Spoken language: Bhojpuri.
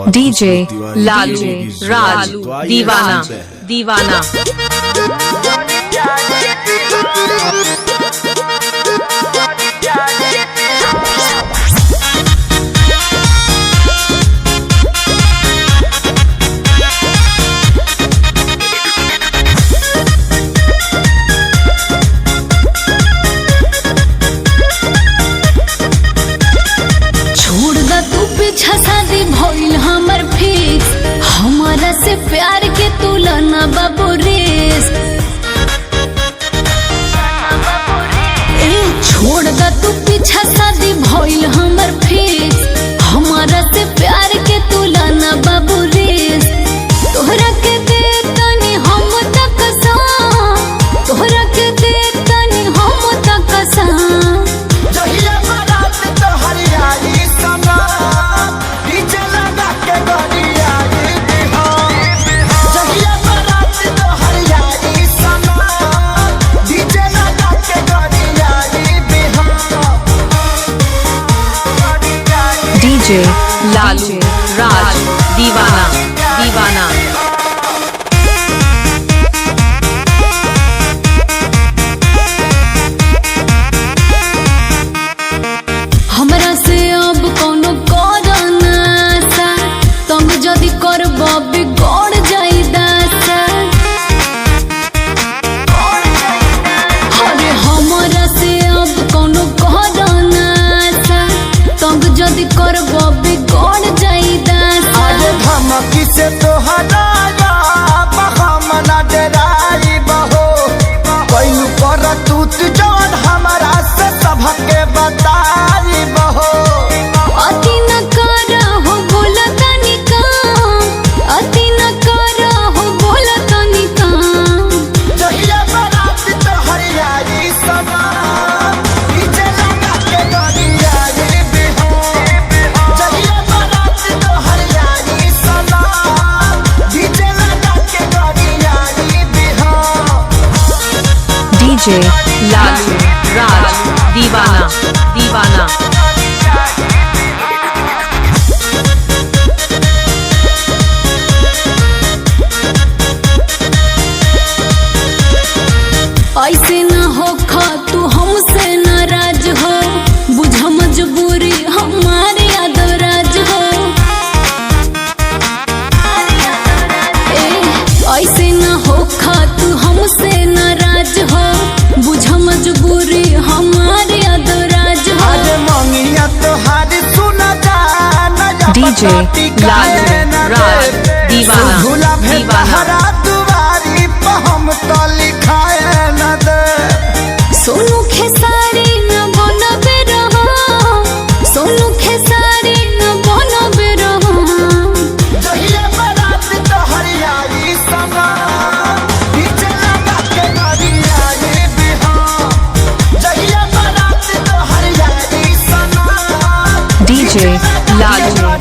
डीजे लालू राज दीवाना दीवाना। शादी भइल हमर फिक्स, हमारा से प्यार के तुलना बाबू रेस। छोड़ दा तू पीछा, शादी भइल हमर फिक्स, हमारा से प्यार के तुलना बाबू रेस। तोहरा के दे तनी हम तक सा, तोहरा के दे तनी हम तक सा। डीजे लालू राज दीवाना दीवाना। हमरा से अब कोनो करना सा, तुम जदि करब बिगड़ जाई दासा। अरे हमरा से अब कोनो करना सा, तुम जदि करब बिगड़ जाई दासा। अरे धमकी से तो हटाया हम ना डराई बहो, कोई पर तू जौन हमारा से सबके बताई बहो। अति न करा हो बोला तनी काम, अति न करा हो बोला तनी काम। जहिया बारात तो हरियाली समा, डीजे लगा के गरियाली बिहो। जहिया बारात तो हरियाली समा, डीजे लगा के गरियाली बिहो। डीजे लालू राज दीवाना दीवाना। ऐसे न हो खा तू हमसे नाराज हो, बुझ मजबूरी हमारे यादवराज हो। ऐसे न हो खा तू हमसे नाराज हो, बुझ मजबूरी हमारे यादवराज हो। अरे मंगिया तो हारी सुना जाना, डीजे लालू राज दीवाना दीवाना। दुआरी पर हम तो लिखाए न दे। सोनू खेसारी न बनबे रहो, सोनू खेसारी न बनबे रहो। जहिया बारात तो हरियाली समा, डीजे लगा के गरियाली बिहो। जहिया बारात तो हरियाली समा, डीजे लालू